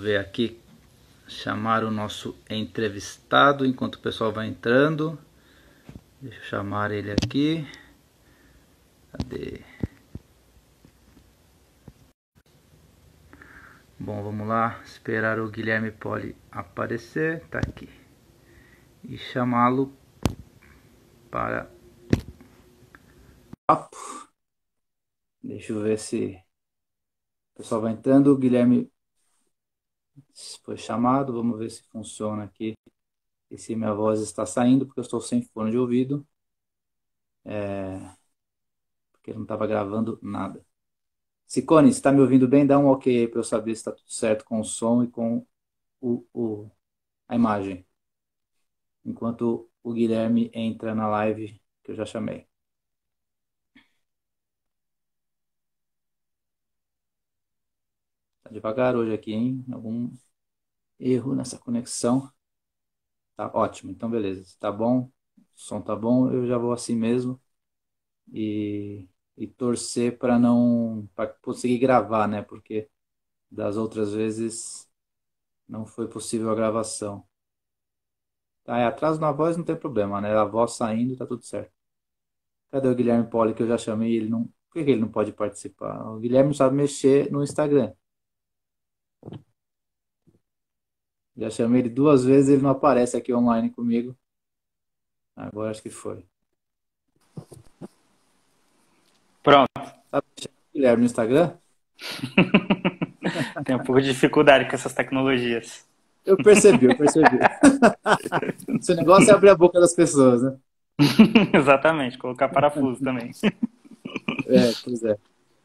Vamos ver aqui, chamar o nosso entrevistado enquanto o pessoal vai entrando. Deixa eu chamar ele aqui. Cadê? Bom, vamos lá, esperar o Guilherme Poli aparecer, tá aqui. E chamá-lo para papo. Deixa eu ver se o pessoal vai entrando. O Guilherme foi chamado, vamos ver se funciona aqui. E se minha voz está saindo, porque eu estou sem fone de ouvido. Porque não estava gravando nada. Sicone, você está me ouvindo bem? Dá um ok aí para eu saber se está tudo certo com o som e com a imagem. Enquanto o Guilherme entra na live que eu já chamei. Tá devagar hoje aqui, hein? Algum erro nessa conexão. Tá ótimo, então beleza. Tá bom, o som tá bom, eu já vou assim mesmo. E torcer para não, para conseguir gravar, né? Porque das outras vezes não foi possível a gravação. Tá, atraso na voz não tem problema, né? A voz saindo tá tudo certo. Cadê o Guilherme Poli que eu já chamei? Ele não. Por que ele não pode participar? O Guilherme não sabe mexer no Instagram. Já chamei ele 2 vezes, ele não aparece aqui online comigo. Agora acho que foi. Pronto. Sabe mexer no Guilherme no Instagram? Tem um pouco de dificuldade com essas tecnologias. Eu percebi, eu percebi. Seu negócio é abrir a boca das pessoas, né? Exatamente, colocar parafuso também. Pois é.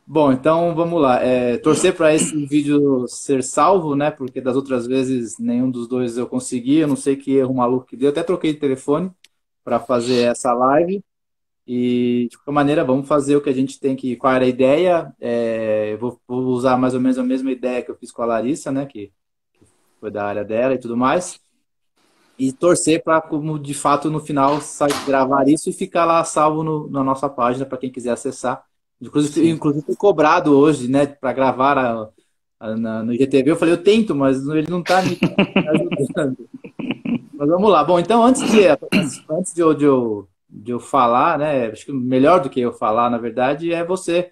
Bom, então vamos lá. Torcer para esse vídeo ser salvo, né? Porque das outras vezes nenhum dos dois eu consegui. Eu não sei que erro maluco que deu. Até troquei de telefone para fazer essa live. E de qualquer maneira, vamos fazer o que a gente tem que. Qual era a ideia? Eu vou usar mais ou menos a mesma ideia que eu fiz com a Larissa, né? Que foi da área dela e tudo mais. E torcer para, como de fato, no final, gravar isso e ficar lá salvo na nossa página para quem quiser acessar. Sim. Inclusive foi cobrado hoje, né, para gravar no IGTV. Eu falei, eu tento, mas ele não está me ajudando. Mas vamos lá. Bom, então, antes de eu falar, né, acho que melhor do que eu falar, na verdade, é você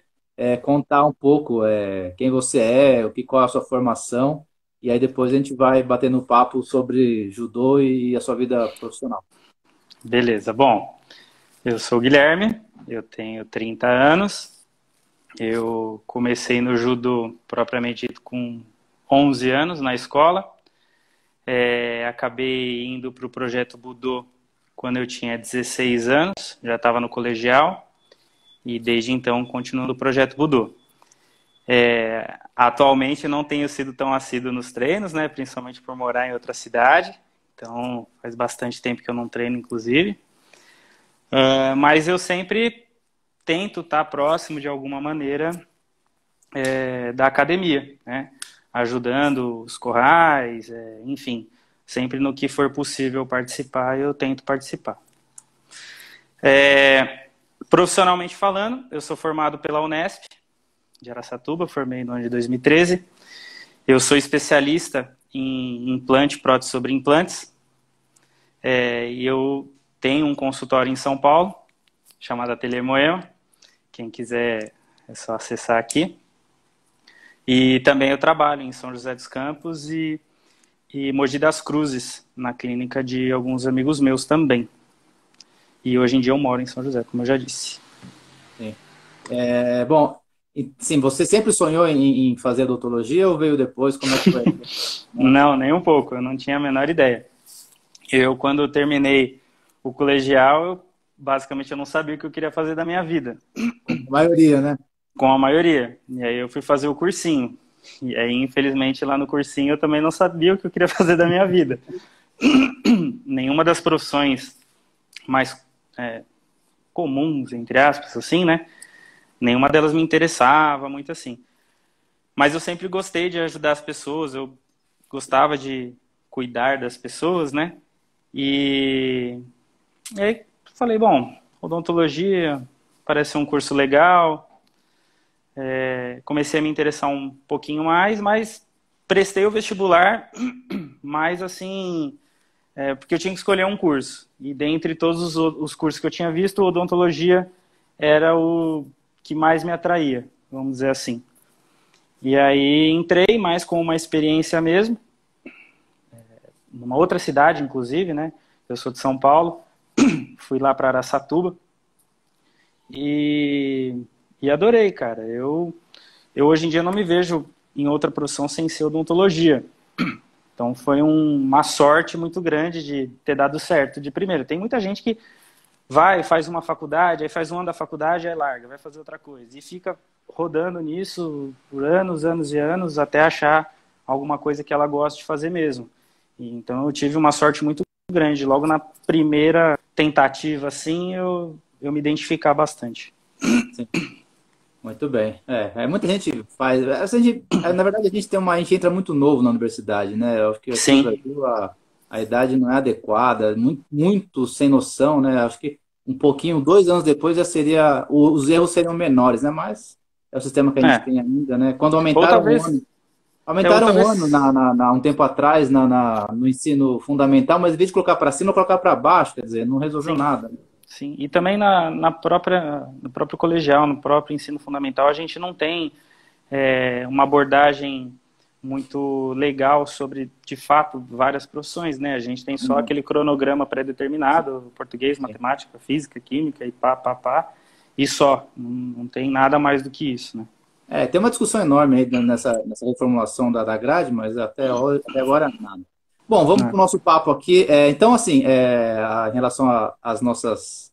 contar um pouco quem você é, qual é a sua formação. E aí depois a gente vai batendo papo sobre judô e a sua vida profissional. Beleza. Bom, eu sou o Guilherme, eu tenho 30 anos. Eu comecei no judô propriamente dito com 11 anos na escola. Acabei indo para o projeto Budô quando eu tinha 16 anos, já estava no colegial. E desde então continuo no projeto Budô. Atualmente não tenho sido tão assíduo nos treinos, né, principalmente por morar em outra cidade. Então faz bastante tempo que eu não treino, inclusive. Mas eu sempre tento estar próximo de alguma maneira da academia, né? Ajudando os corrais, enfim, sempre no que for possível participar, eu tento participar. Profissionalmente falando, eu sou formado pela Unesp de Araçatuba, formei no ano de 2013. Eu sou especialista em implante, prótese sobre implantes, e eu tenho um consultório em São Paulo, chamado Ateliê Moema. Quem quiser é só acessar aqui. E também eu trabalho em São José dos Campos e Mogi das Cruzes, na clínica de alguns amigos meus também. E hoje em dia eu moro em São José, como eu já disse. Sim. Bom, sim, você sempre sonhou em fazer odontologia ou veio depois? Como é que foi? Não, nem um pouco, eu não tinha a menor ideia. Quando terminei o colegial, basicamente eu não sabia o que eu queria fazer da minha vida. A maioria, né? Com a maioria. E aí eu fui fazer o cursinho. E aí, infelizmente, lá no cursinho eu também não sabia o que eu queria fazer da minha vida. Nenhuma das profissões mais comuns, entre aspas, assim, né? Nenhuma delas me interessava muito assim. Mas eu sempre gostei de ajudar as pessoas, eu gostava de cuidar das pessoas, né? E aí falei, bom, odontologia parece um curso legal. Comecei a me interessar um pouquinho mais, mas prestei o vestibular, mas assim, porque eu tinha que escolher um curso. E dentre todos os cursos que eu tinha visto, odontologia era o que mais me atraía, vamos dizer assim. E aí entrei mais com uma experiência mesmo, numa outra cidade, inclusive, né? Eu sou de São Paulo, fui lá para Araçatuba e adorei, cara. Eu hoje em dia não me vejo em outra profissão sem ser odontologia. Então foi uma sorte muito grande de ter dado certo de primeiro. Tem muita gente que faz uma faculdade, aí faz um ano da faculdade, aí larga, vai fazer outra coisa. E fica rodando nisso por anos, anos e anos, até achar alguma coisa que ela gosta de fazer mesmo. Então eu tive uma sorte muito grande. Logo na primeira tentativa, assim, eu me identificar bastante. Sim. Muito bem. Muita gente faz. Na verdade, a gente entra muito novo na universidade, né? Eu acho que aqui no Sim. Brasil a idade não é adequada, muito, muito sem noção, né? Acho que um pouquinho, 2 anos depois já seria. Os erros seriam menores, né? Mas é o sistema que a gente tem ainda, né? Quando Ou aumentaram um ano. talvez. Ou Aumentaram um ano talvez. um tempo atrás no ensino fundamental, mas em vez de colocar para cima, colocar para baixo, quer dizer, não resolveu Sim. nada. Sim, e também no próprio colegial, no próprio ensino fundamental, a gente não tem uma abordagem muito legal sobre, de fato, várias profissões, né? A gente tem só aquele cronograma pré-determinado, português, matemática, física, química e pá, e só. Não tem nada mais do que isso, né? Tem uma discussão enorme aí nessa reformulação da grade, mas até agora nada. Bom, vamos para o nosso papo aqui. Então, assim, em relação às nossas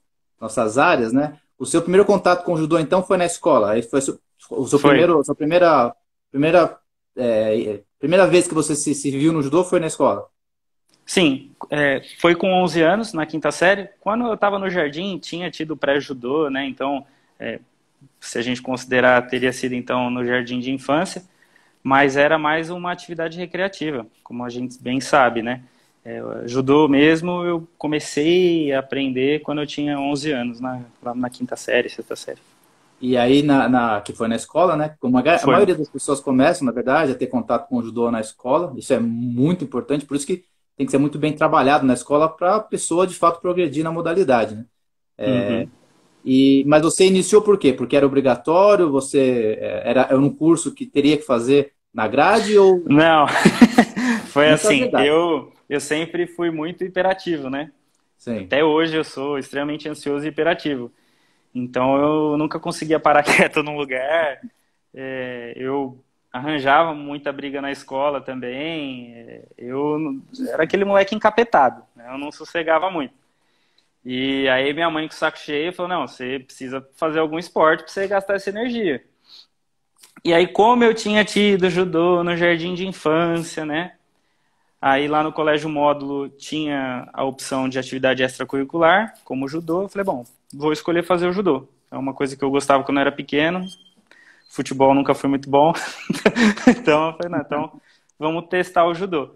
áreas, né? O seu primeiro contato com o judô, então, foi na escola. Aí foi o seu Foi. sua primeira vez que você se viu no judô foi na escola? Sim, foi com 11 anos, na quinta série. Quando eu estava no jardim, tinha tido pré-judô, né? Então, se a gente considerar, teria sido, então, no jardim de infância. Mas era mais uma atividade recreativa, como a gente bem sabe, né? Judô mesmo, eu comecei a aprender quando eu tinha 11 anos, lá na quinta série, sexta série. E aí, que foi na escola, né? Como a Foi. maioria das pessoas começam, na verdade, a ter contato com o judô na escola. Isso é muito importante, por isso que tem que ser muito bem trabalhado na escola para a pessoa, de fato, progredir na modalidade, né? Uhum. Mas você iniciou por quê? Porque era obrigatório? Era um curso que teria que fazer na grade ou Não, foi conta a assim, verdade? eu sempre fui muito hiperativo, né? Sim. Até hoje eu sou extremamente ansioso e hiperativo. Então eu nunca conseguia parar quieto num lugar. Eu arranjava muita briga na escola também. Eu era aquele moleque encapetado, né? Eu não sossegava muito. E aí minha mãe com o saco cheio falou, não, você precisa fazer algum esporte para você gastar essa energia. E aí como eu tinha tido judô no jardim de infância, né? Aí lá no colégio módulo tinha a opção de atividade extracurricular, como judô. Eu falei, bom, vou escolher fazer o judô. É uma coisa que eu gostava quando eu era pequeno. Futebol nunca foi muito bom. Então eu falei, não, então vamos testar o judô.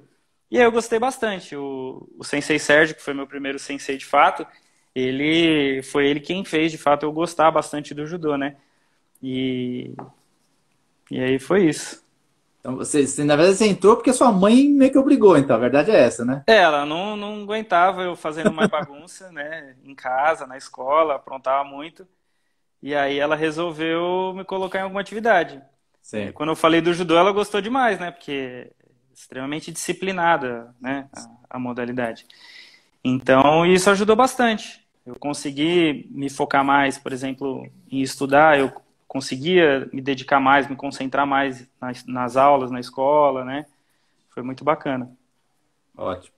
E aí eu gostei bastante. O sensei Sérgio, que foi meu primeiro sensei de fato, foi ele quem fez de fato eu gostar bastante do judô, né? E aí foi isso. Então, na verdade, você entrou porque sua mãe meio que obrigou, então. A verdade é essa, né? Ela não aguentava eu fazendo mais bagunça, né? Em casa, na escola, aprontava muito. E aí ela resolveu me colocar em alguma atividade. Sim. Quando eu falei do judô, ela gostou demais, né? Porque é extremamente disciplinada, né? A modalidade. Então, isso ajudou bastante. Eu consegui me focar mais, por exemplo, em estudar, eu conseguia me dedicar mais, me concentrar mais nas aulas, na escola, né? Foi muito bacana. Ótimo.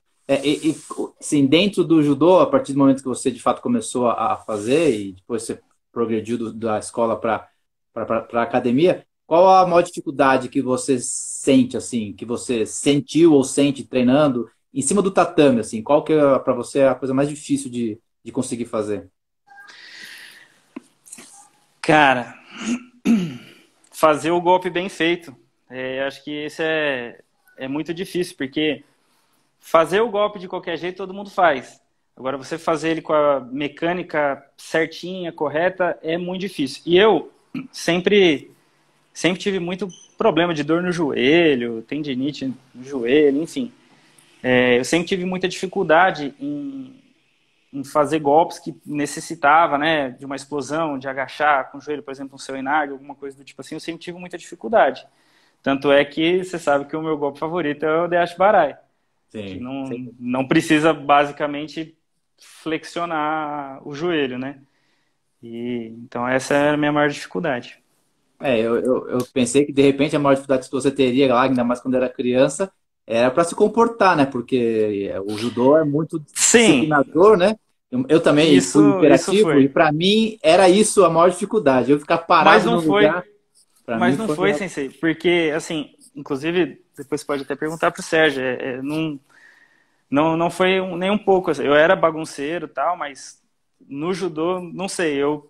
Sim, dentro do judô, a partir do momento que você de fato começou a fazer e depois você progrediu da escola para a academia, qual a maior dificuldade que você sente, assim, que você sentiu ou sente treinando em cima do tatame, assim? Qual que é para você a coisa mais difícil de conseguir fazer? Cara, fazer o golpe bem feito. Acho que esse é muito difícil, porque fazer o golpe de qualquer jeito todo mundo faz. Agora, você fazer ele com a mecânica certinha, correta, é muito difícil. E eu sempre sempre tive muito problema de dor no joelho, tendinite no joelho, enfim. Eu sempre tive muita dificuldade em fazer golpes que necessitava, né, de uma explosão, de agachar com o joelho, por exemplo, um seu inargue, alguma coisa do tipo assim, eu sempre tive muita dificuldade. Tanto é que você sabe que o meu golpe favorito é o Deash Barai, que Sim, sim. não precisa basicamente flexionar o joelho, né? Então essa era a minha maior dificuldade. Eu pensei que de repente a maior dificuldade que você teria lá, ainda mais quando era criança, era para se comportar, né? Porque o judô é muito Sim, disciplinador, né? Eu também fui isso hiperativo e foi. para mim era isso a maior dificuldade. Eu ficar Mas parado não no foi, lugar, para mim mas não foi. foi, Sensei, porque assim, inclusive depois pode até perguntar pro Sérgio, não foi nem um pouco. Assim, eu era bagunceiro e tal, mas no judô, não sei, eu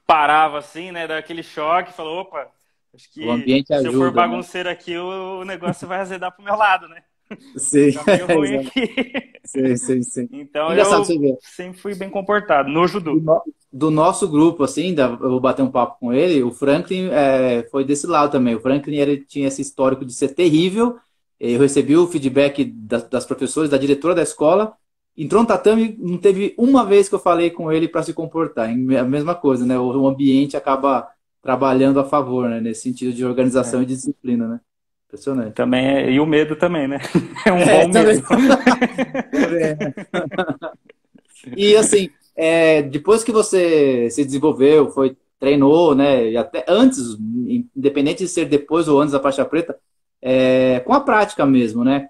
parava assim, né, daquele choque, falou, opa, acho O que ambiente se eu for ajuda, né? bagunceiro aqui, o negócio vai azedar pro meu lado, né? Vai Sim, ficar meio ruim exato. aqui. Sim, sim, sim. Então Engraçado eu você ver. sempre fui bem comportado no Do, judô. no- do nosso grupo, assim, eu vou bater um papo com ele, o Franklin foi desse lado também. O Franklin ele tinha esse histórico de ser terrível. Eu recebi o feedback das professoras, da diretora da escola. Entrou no tatame, não teve uma vez que eu falei com ele para se comportar. A mesma coisa, né? O ambiente acaba trabalhando a favor, né? Nesse sentido de organização e É. disciplina, né? Impressionante. Também e o medo também, né? É um É, bom também. medo. Também, né? E assim, depois que você se desenvolveu, foi treinou, né? E até antes, independente de ser depois ou antes da faixa preta, com a prática mesmo, né?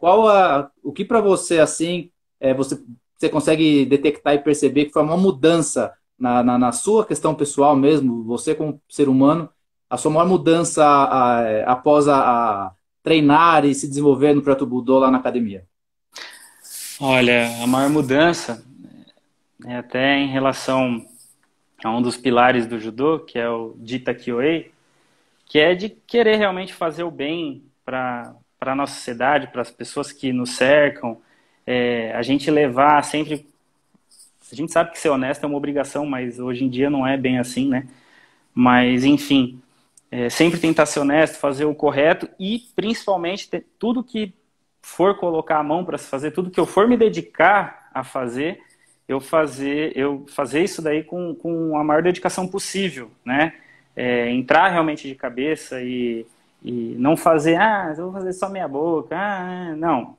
O que para você assim, você consegue detectar e perceber que foi uma mudança na sua questão pessoal mesmo, você como ser humano, a sua maior mudança após a treinar e se desenvolver no Prato Budô lá na academia? Olha, a maior mudança é até em relação a um dos pilares do judô, que é o Jita Kyoei, que é de querer realmente fazer o bem para a nossa sociedade, para as pessoas que nos cercam, a gente levar sempre. A gente sabe que ser honesto é uma obrigação, mas hoje em dia não é bem assim, né? Mas, enfim, sempre tentar ser honesto, fazer o correto e, principalmente, tudo que for colocar a mão para se fazer, tudo que eu for me dedicar a fazer, eu fazer isso daí com a maior dedicação possível, né? Entrar realmente de cabeça e não fazer, eu vou fazer só meia boca, não.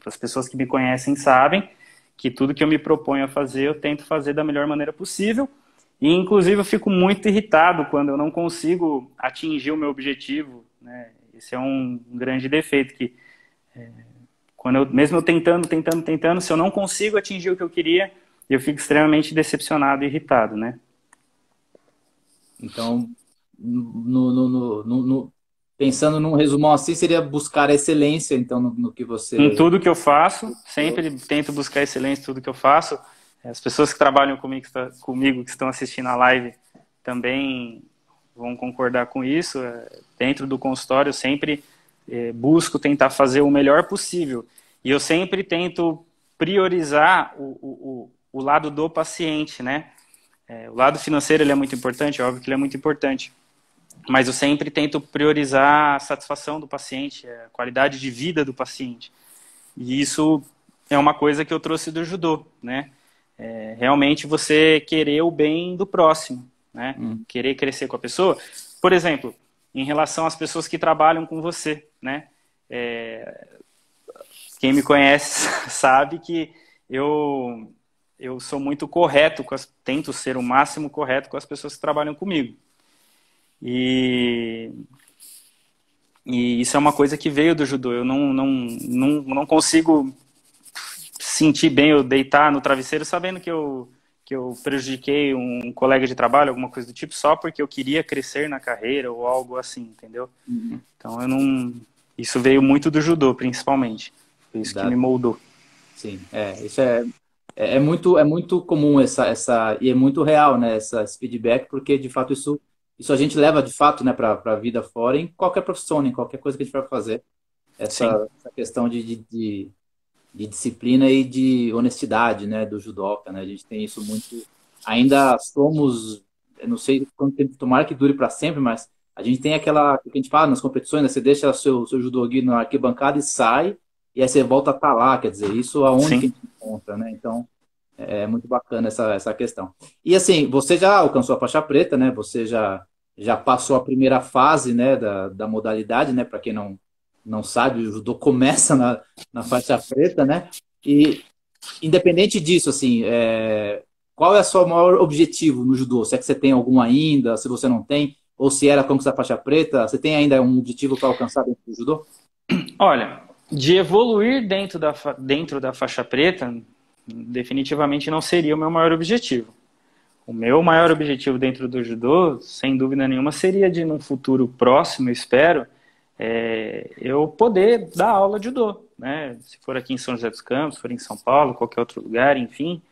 As pessoas que me conhecem sabem que tudo que eu me proponho a fazer, eu tento fazer da melhor maneira possível. E, inclusive, eu fico muito irritado quando eu não consigo atingir o meu objetivo, né? Esse é um grande defeito que mesmo eu tentando, se eu não consigo atingir o que eu queria, eu fico extremamente decepcionado e irritado, né? Então, pensando num resumão assim, seria buscar a excelência, então, no que Em você. tudo que eu faço, sempre tento buscar excelência em tudo que eu faço. As pessoas que trabalham comigo que estão assistindo a live, também vão concordar com isso. Dentro do consultório, eu sempre busco tentar fazer o melhor possível. E eu sempre tento priorizar o lado do paciente, né? O lado financeiro ele é muito importante, é óbvio que ele é muito importante. Mas eu sempre tento priorizar a satisfação do paciente, a qualidade de vida do paciente. E isso é uma coisa que eu trouxe do judô, né? Realmente você querer o bem do próximo, né? Hum. Querer crescer com a pessoa. Por exemplo, em relação às pessoas que trabalham com você, né? Quem me conhece sabe que eu sou muito correto, tento ser o máximo correto com as pessoas que trabalham comigo. E isso é uma coisa que veio do judô. Eu não consigo sentir bem eu deitar no travesseiro sabendo que eu prejudiquei um colega de trabalho, alguma coisa do tipo, só porque eu queria crescer na carreira ou algo assim, entendeu? Uhum. Então eu não. Isso veio muito do judô, principalmente. Foi isso que Dá- me moldou. sim, isso é muito comum e é muito real, né, esse feedback, porque de fato isso a gente leva de fato, né, para a vida fora em qualquer profissão, em qualquer coisa que a gente vai fazer. Sim. Essa questão de disciplina e de honestidade, né, do judoca, né? A gente tem isso muito. Ainda somos eu não sei quanto tempo, tomara que dure para sempre, mas a gente tem aquela que a gente fala nas competições, né? Você deixa seu judogi na arquibancada e sai, e aí você volta a estar lá, quer dizer, isso aonde que a Sim. gente encontra, né? Então, é muito bacana essa questão. E assim, você já alcançou a faixa preta, né? Você já passou a primeira fase, né, da modalidade, né? Para quem não sabe, o judô começa na faixa preta, né? E independente disso, assim, qual é o seu maior objetivo no judô? Se é que você tem algum ainda, se você não tem, ou se era conquistar a faixa preta, você tem ainda um objetivo para alcançar dentro do judô? Olha, de evoluir dentro da faixa preta, definitivamente não seria o meu maior objetivo. O meu maior objetivo dentro do judô, sem dúvida nenhuma, seria de, num futuro próximo, eu espero, eu poder dar aula de judô, né? Se for aqui em São José dos Campos, se for em São Paulo, qualquer outro lugar, enfim,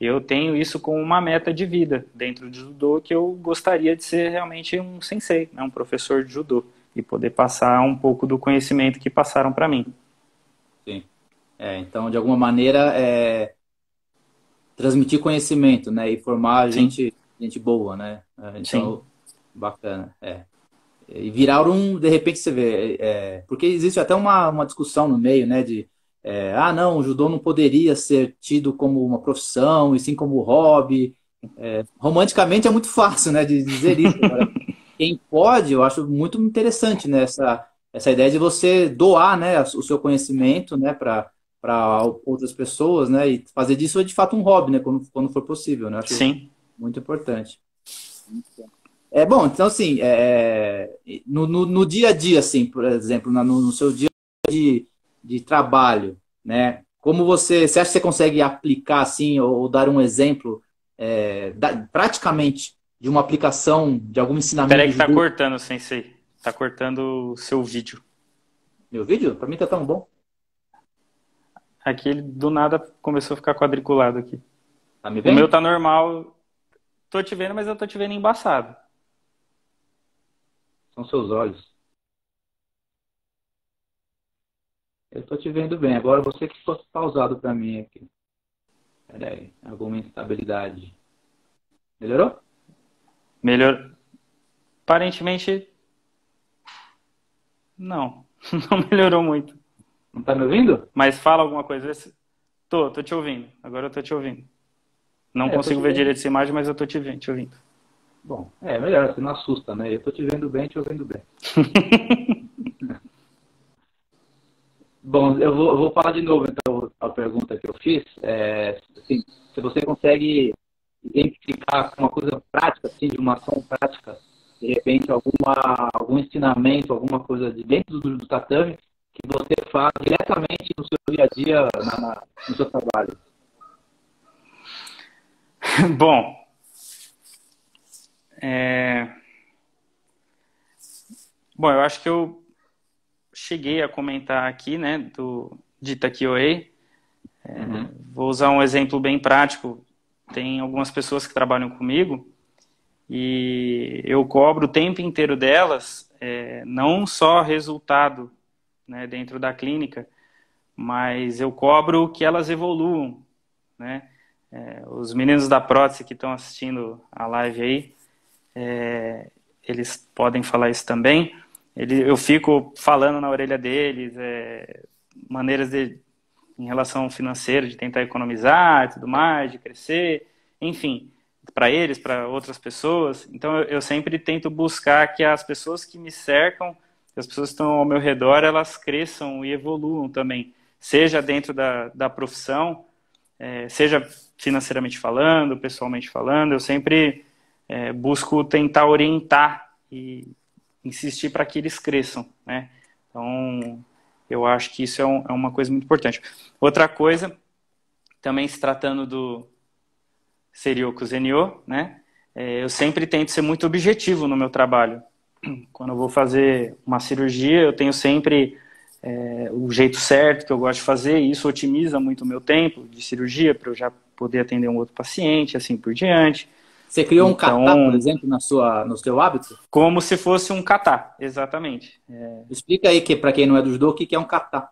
eu tenho isso como uma meta de vida dentro do judô, que eu gostaria de ser realmente um sensei, né? Um professor de judô, e poder passar um pouco do conhecimento que passaram para mim. Sim. Então, de alguma maneira, transmitir conhecimento, né? E formar Sim, gente boa, né? sim. Então, bacana. E virar de repente você vê, porque existe até uma discussão no meio, né, não, o judô não poderia ser tido como uma profissão, e sim como hobby. Romanticamente é muito fácil, né, de dizer isso. Agora, quem pode, eu acho muito interessante, né, essa ideia de você doar, né, o seu conhecimento, né, para outras pessoas, né, e fazer disso de fato um hobby, né, quando for possível, né, eu acho Sim. muito importante. Bom, então assim, no dia a dia, assim, por exemplo, no seu dia de trabalho, né? Como você acha que você consegue aplicar assim, ou dar um exemplo praticamente de uma aplicação de algum ensinamento Peraí de que tá judô? cortando, sensei. Tá cortando o seu vídeo. Meu vídeo? Para mim tá tão bom. Aqui ele do nada começou a ficar quadriculado aqui. Tá me O meu vendo? tá normal. Tô te vendo, mas eu tô te vendo embaçado. São seus olhos. Eu tô te vendo bem. Agora você que ficou pausado para mim aqui. Peraí, alguma instabilidade. Melhorou? Melhor. Aparentemente, não. Não melhorou muito. Não tá me ouvindo? Mas fala alguma coisa. Tô te ouvindo. Agora eu tô te ouvindo. Não Eu tô consigo te ver vendo. direito essa imagem, mas eu tô te ouvindo. Bom, melhor, você não assusta, né? Eu tô te vendo bem, te ouvindo bem. Bom, eu vou falar de novo, então, a pergunta que eu fiz. Assim, se você consegue identificar uma coisa prática, assim, de uma ação prática, de repente, algum ensinamento, alguma coisa de dentro do tatame, que você faz diretamente no seu dia a dia, no seu trabalho. Bom, é... Bom, eu acho que eu cheguei a comentar aqui, né, de Takioei. Uhum. Vou usar um exemplo bem prático. Tem algumas pessoas que trabalham comigo e eu cobro o tempo inteiro delas, não só resultado, né, dentro da clínica, mas eu cobro que elas evoluam, né? Os meninos da prótese que estão assistindo a live aí, eles podem falar isso também. Eu fico falando na orelha deles, maneiras em relação financeira, de tentar economizar e tudo mais, de crescer, enfim, para eles, para outras pessoas. Então eu sempre tento buscar que as pessoas que me cercam, as pessoas que estão ao meu redor, elas cresçam e evoluam também, seja dentro da profissão, seja financeiramente falando, pessoalmente falando, eu sempre busco tentar orientar e insistir para que eles cresçam, né? Então, eu acho que isso é uma coisa muito importante. Outra coisa, também se tratando do Serioku Zenyo, né? Eu sempre tento ser muito objetivo no meu trabalho. Quando eu vou fazer uma cirurgia, eu tenho sempre o jeito certo que eu gosto de fazer, e isso otimiza muito o meu tempo de cirurgia, para eu já poder atender um outro paciente, assim por diante. Você criou um kata, por Então, exemplo, no seu hábito? como se fosse um kata, exatamente. Explica aí que para quem não é do judô, o que que é um kata.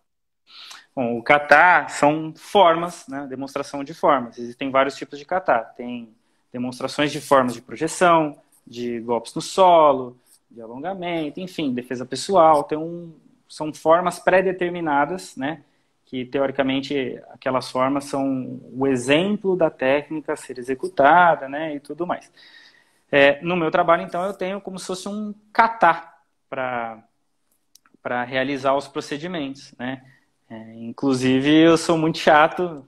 Bom, o kata são formas, né, demonstração de formas. Existem vários tipos de kata. Tem demonstrações de formas de projeção, de golpes no solo, de alongamento, enfim, defesa pessoal. São formas pré-determinadas, né? Que teoricamente aquelas formas são o exemplo da técnica a ser executada, né? E tudo mais. No meu trabalho, então, eu tenho como se fosse um kata para realizar os procedimentos, né? Inclusive, eu sou muito chato.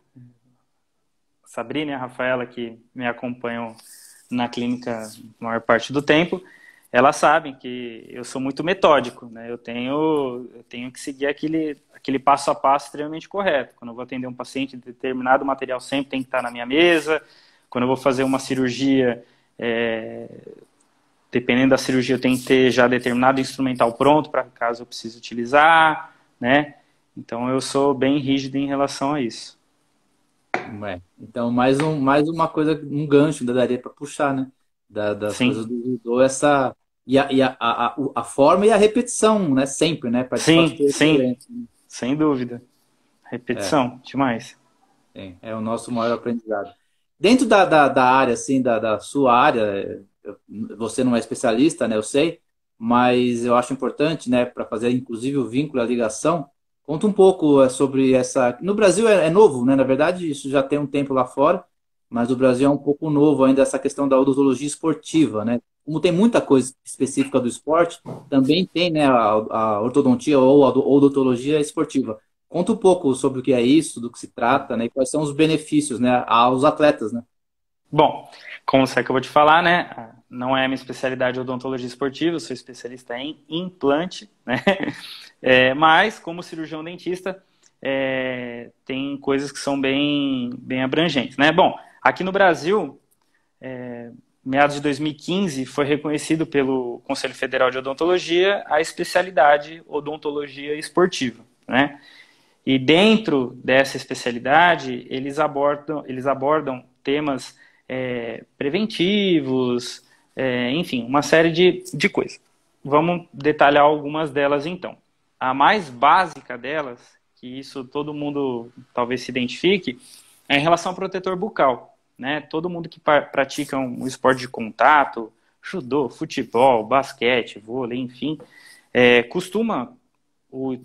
Sabrina e a Rafaela, que me acompanham na clínica a maior parte do tempo, elas sabem que eu sou muito metódico, né? Eu tenho que seguir aquele passo a passo extremamente correto. Quando eu vou atender um paciente, determinado material sempre tem que estar na minha mesa. Quando eu vou fazer uma cirurgia, dependendo da cirurgia, eu tenho que ter já determinado instrumental pronto para caso eu precise utilizar, né? Então eu sou bem rígido em relação a isso. Então, mais uma coisa, um gancho da daria para puxar, né? Das coisas Sim, do judô, a forma e a repetição, né? Sempre, né? Para de fato sim, ter sim, excelência. sem dúvida. É, Repetição, demais. é o nosso maior aprendizado. Dentro da área, assim, da sua área, você não é especialista, né? Eu sei, mas eu acho importante, né? Para fazer, inclusive, o vínculo, a ligação. Conta um pouco sobre essa. No Brasil é novo, né? Na verdade, isso já tem um tempo lá fora, mas no Brasil é um pouco novo ainda essa questão da odontologia esportiva, né? Como tem muita coisa específica do esporte, também tem, né, a ortodontia ou a odontologia esportiva. Conta um pouco sobre o que é isso, do que se trata, né? E quais são os benefícios, né, aos atletas, né? Bom, como você acabou de falar, né? Não é a minha especialidade odontologia esportiva, eu sou especialista em implante, né? Mas, como cirurgião dentista, tem coisas que são bem abrangentes, né? Bom, aqui no Brasil, meados de 2015, foi reconhecido pelo Conselho Federal de Odontologia a especialidade odontologia esportiva, né? E dentro dessa especialidade, eles abordam temas preventivos, enfim, uma série de coisas. Vamos detalhar algumas delas então. A mais básica delas, que isso todo mundo talvez se identifique, é em relação ao protetor bucal, né? Todo mundo que pratica um esporte de contato, judô, futebol, basquete, vôlei, enfim, costuma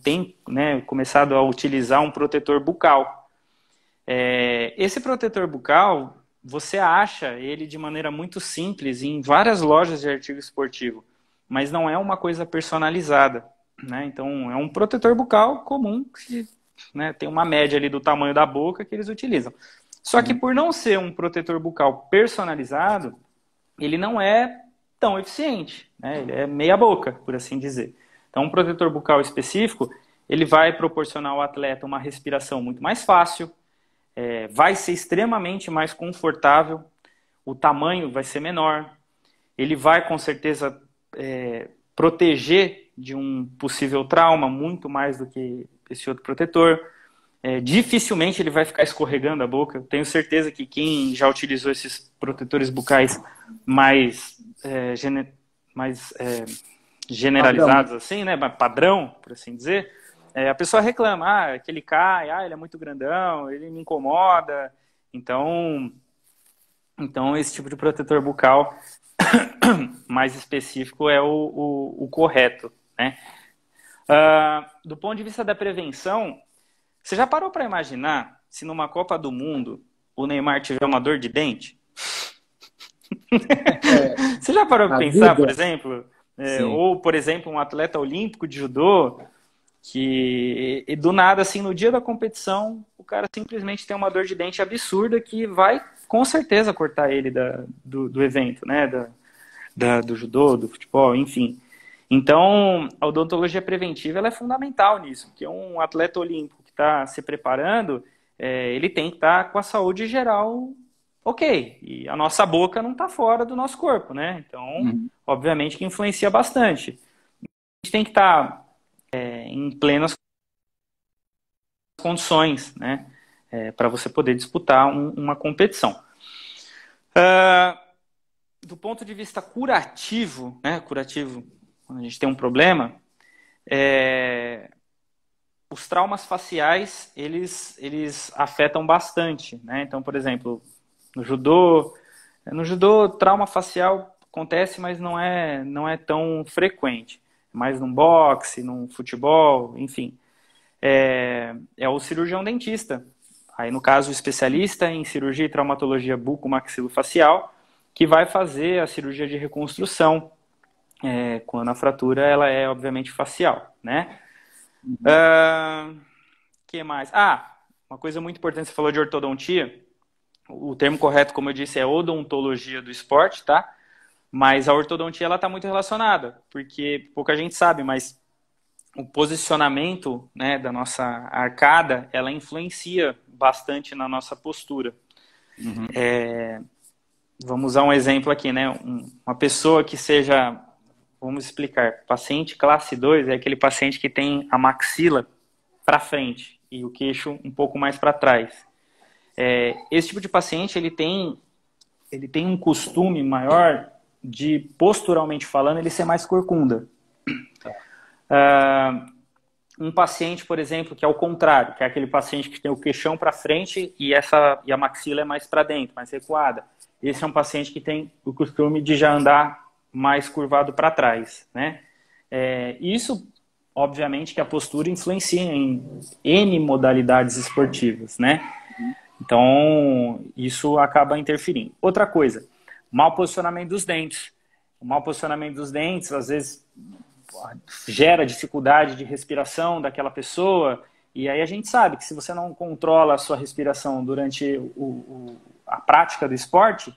tem, né, começado a utilizar um protetor bucal. Esse protetor bucal, você acha ele de maneira muito simples em várias lojas de artigo esportivo, mas não é uma coisa personalizada, né? Então, é um protetor bucal comum, que, né, tem uma média ali do tamanho da boca que eles utilizam. Só que Uhum. por não ser um protetor bucal personalizado, ele não é tão eficiente, né? Ele é meia boca, por assim dizer. Então, um protetor bucal específico, ele vai proporcionar ao atleta uma respiração muito mais fácil, vai ser extremamente mais confortável, o tamanho vai ser menor, ele vai com certeza proteger de um possível trauma muito mais do que esse outro protetor. Dificilmente ele vai ficar escorregando a boca. Eu tenho certeza que quem já utilizou esses protetores bucais mais, mais Padrão, né? generalizados, assim, né, padrão, por assim dizer, a pessoa reclama, que ele cai, ele é muito grandão, ele me incomoda. Então esse tipo de protetor bucal mais específico é o correto, né? Do ponto de vista da prevenção, você já parou para imaginar se numa Copa do Mundo o Neymar tiver uma dor de dente? Você já parou para A pensar, por vida, exemplo, sim. ou por exemplo um atleta olímpico de judô que do nada assim no dia da competição o cara simplesmente tem uma dor de dente absurda que vai com certeza cortar ele do evento, né? Do judô, do futebol, enfim. Então, a odontologia preventiva ela é fundamental nisso, porque um atleta olímpico que está se preparando, ele tem que estar com a saúde geral ok. E a nossa boca não está fora do nosso corpo, né? Então, Uhum. obviamente que influencia bastante. A gente tem que estar em plenas condições, né? Para você poder disputar uma competição. Do ponto de vista curativo, né? Curativo, quando a gente tem um problema, os traumas faciais, eles afetam bastante, né? Então, por exemplo, no judô, No judô, trauma facial acontece, mas não é tão frequente. Mais num boxe, num futebol, enfim. É o cirurgião dentista. Aí, no caso, o especialista em cirurgia e traumatologia bucomaxilofacial, que vai fazer a cirurgia de reconstrução, quando a fratura ela é, obviamente, facial, né? Que mais? Uma coisa muito importante, você falou de ortodontia. O termo correto, como eu disse, é odontologia do esporte, tá? Mas a ortodontia ela está muito relacionada, porque pouca gente sabe, mas o posicionamento, né, da nossa arcada, ela influencia bastante na nossa postura. Uhum. Vamos usar um exemplo aqui, né? Uma pessoa que seja, vamos explicar, paciente classe 2 é aquele paciente que tem a maxila para frente e o queixo um pouco mais para trás. Esse tipo de paciente, ele tem um costume maior de, posturalmente falando, ele ser mais corcunda. Um paciente, por exemplo, que é o contrário, que é aquele paciente que tem o queixão para frente e a maxila é mais para dentro, mais recuada. Esse é um paciente que tem o costume de já andar mais curvado para trás, né? Isso, obviamente, que a postura influencia em N modalidades esportivas, né? Então, isso acaba interferindo. Outra coisa, mau posicionamento dos dentes. O mau posicionamento dos dentes, às vezes, gera dificuldade de respiração daquela pessoa, e aí a gente sabe que se você não controla a sua respiração durante a prática do esporte,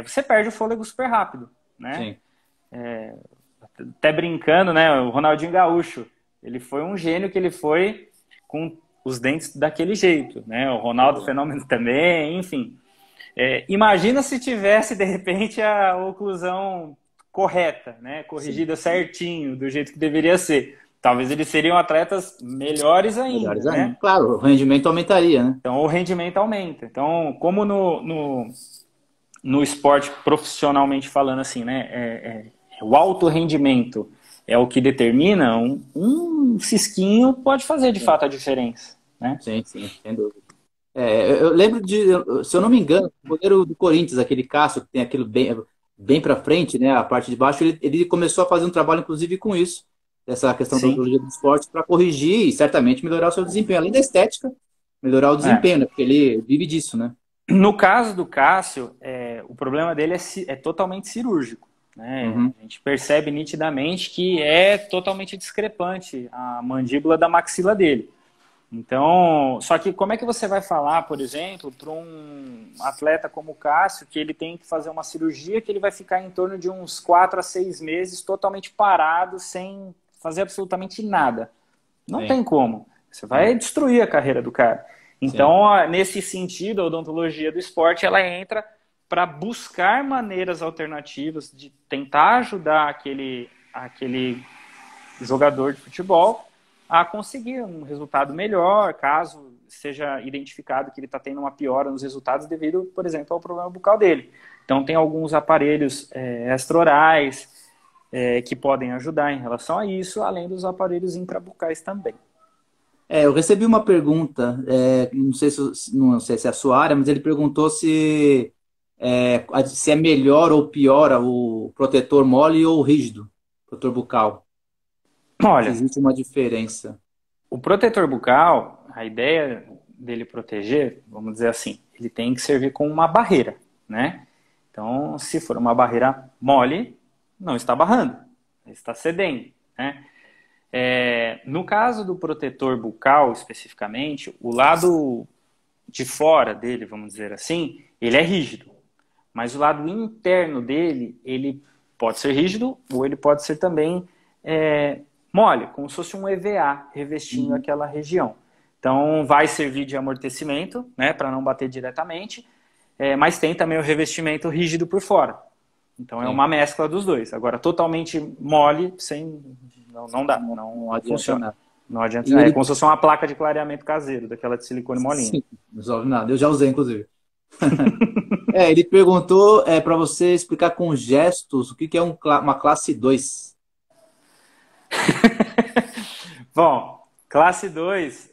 você perde o fôlego super rápido, né? Sim. Até brincando, né? O Ronaldinho Gaúcho, ele foi um gênio que ele foi com os dentes daquele jeito, né? O Ronaldo Fenômeno também, enfim. Imagina se tivesse, de repente, a oclusão correta, né? Corrigida certinho, do jeito que deveria ser. Talvez eles seriam atletas melhores ainda, Melhores né? ainda. Claro, o rendimento aumentaria, né? Então, o rendimento aumenta. Então, como no esporte, profissionalmente falando assim, né? O alto rendimento é o que determina, um cisquinho pode fazer, de fato, a diferença, né? Sim, sim, sem dúvida. Eu lembro de, se eu não me engano, o goleiro do Corinthians, aquele Cássio, que tem aquilo bem para frente, né? A parte de baixo, ele começou a fazer um trabalho, inclusive, com isso, essa questão da Sim. odontologia do esporte, para corrigir e certamente melhorar o seu desempenho, além da estética, melhorar o desempenho, né? Porque ele vive disso, né? No caso do Cássio, o problema dele é totalmente cirúrgico, né? Uhum. A gente percebe nitidamente que é totalmente discrepante a mandíbula da maxila dele. Então, só que como é que você vai falar, por exemplo, para um atleta como o Cássio, que ele tem que fazer uma cirurgia que ele vai ficar em torno de uns 4 a 6 meses totalmente parado, sem fazer absolutamente nada? Não Sim, tem como. Você vai destruir a carreira do cara. sim. Então, nesse sentido, a odontologia do esporte, ela entra para buscar maneiras alternativas de tentar ajudar aquele jogador de futebol a conseguir um resultado melhor, caso seja identificado que ele está tendo uma piora nos resultados devido, por exemplo, ao problema bucal dele. Então, tem alguns aparelhos extraorais que podem ajudar em relação a isso, além dos aparelhos intrabucais também. Eu recebi uma pergunta, não sei se é a sua área, mas ele perguntou se é melhor ou pior o protetor mole ou rígido, protetor bucal. Se Olha, existe uma diferença. o protetor bucal, a ideia dele proteger, vamos dizer assim, ele tem que servir como uma barreira, né? Então, se for uma barreira mole, não está barrando, está cedendo, né? No caso do protetor bucal, especificamente, o lado de fora dele, vamos dizer assim, ele é rígido. Mas o lado interno dele, ele pode ser rígido ou ele pode ser também mole, como se fosse um EVA revestindo Uhum. aquela região. Então, vai servir de amortecimento, né, para não bater diretamente, mas tem também o revestimento rígido por fora. Então, é Sim. uma mescla dos dois. Agora, totalmente mole, não dá, Não não adianta funciona. nada. Não adianta E nada. É ele, como se fosse uma placa de clareamento caseiro, daquela de silicone molinha. sim, não resolve nada. Eu já usei, inclusive. Ele perguntou para você explicar com gestos o que que é uma classe 2. Bom, classe 2,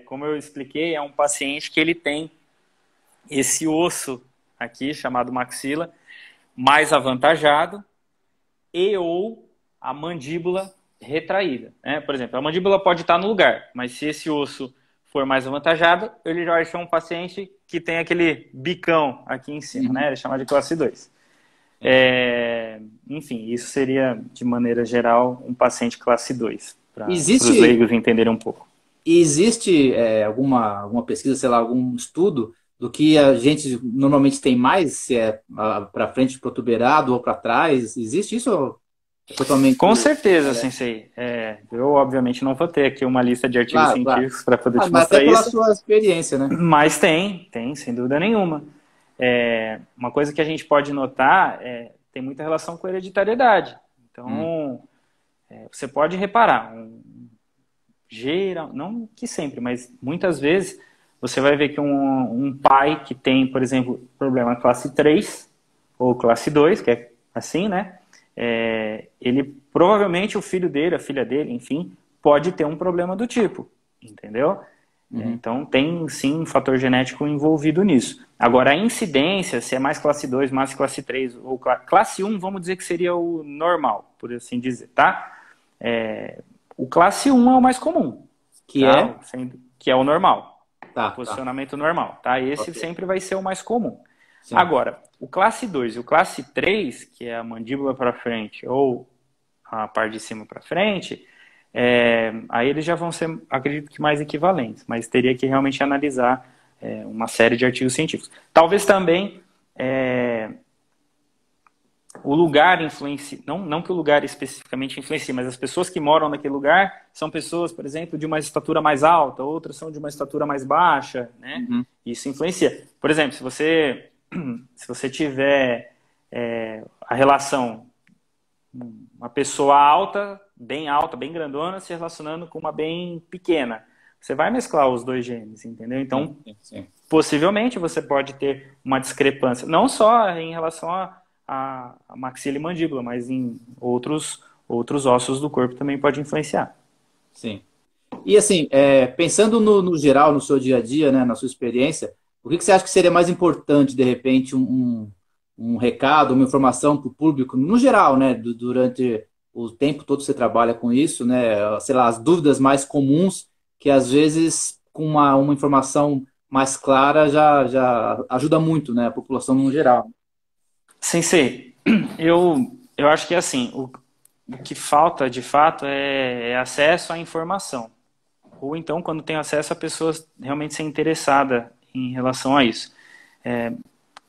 como eu expliquei, é um paciente que ele tem esse osso aqui, chamado maxila, mais avantajado, e ou a mandíbula retraída, né? Por exemplo, a mandíbula pode estar no lugar, mas se esse osso for mais avantajado, ele já vai ser um paciente que tem aquele bicão aqui em cima, né? Ele é chamado de classe 2. Enfim, isso seria, de maneira geral, um paciente classe 2, para os leigos entenderem um pouco. Existe alguma pesquisa, sei lá, algum estudo do que a gente normalmente tem mais, se é para frente protuberado ou para trás? Existe isso? Totalmente... Com certeza, Sensei. Eu, obviamente, não vou ter aqui uma lista de artigos científicos para poder te mostrar isso. Mas até pela sua experiência, né? Mas tem, sem dúvida nenhuma. Uma coisa que a gente pode notar tem muita relação com hereditariedade. Então, você pode reparar, geral, não que sempre, mas muitas vezes, você vai ver que um pai que tem, por exemplo, problema classe 3 ou classe 2, que é assim, né? Ele provavelmente o filho dele, a filha dele, enfim, pode ter um problema do tipo, entendeu? Então tem sim um fator genético envolvido nisso. Agora a incidência, se é mais classe 2, mais classe 3 ou classe 1, vamos dizer que seria o normal, por assim dizer, tá? O classe 1 é o mais comum, que é o normal, posicionamento normal, tá? Esse sempre vai ser o mais comum. Sim. Agora, o classe 2 e o classe 3, que é a mandíbula para frente ou a parte de cima para frente, aí eles já vão ser, acredito que mais equivalentes, mas teria que realmente analisar uma série de artigos científicos. Talvez também o lugar influencie, não que o lugar especificamente influencie, mas as pessoas que moram naquele lugar são pessoas, por exemplo, de uma estatura mais alta, outras são de uma estatura mais baixa, né? Isso influencia. Por exemplo, se você tiver a relação, uma pessoa alta, bem grandona, se relacionando com uma bem pequena, você vai mesclar os dois genes, entendeu? Então, possivelmente você pode ter uma discrepância, não só em relação a maxila e mandíbula, mas em outros ossos do corpo também pode influenciar. Sim. E assim, pensando no geral, no seu dia a dia, né, na sua experiência, o que você acha que seria mais importante, de repente, um recado, uma informação para o público, no geral, né, durante o tempo todo que você trabalha com isso, né, sei lá, as dúvidas mais comuns, que às vezes com uma informação mais clara já ajuda muito, né, a população no geral. Sensei, eu acho que assim, o que falta de fato é acesso à informação. Ou então, quando tem acesso a pessoas realmente ser interessada em relação a isso.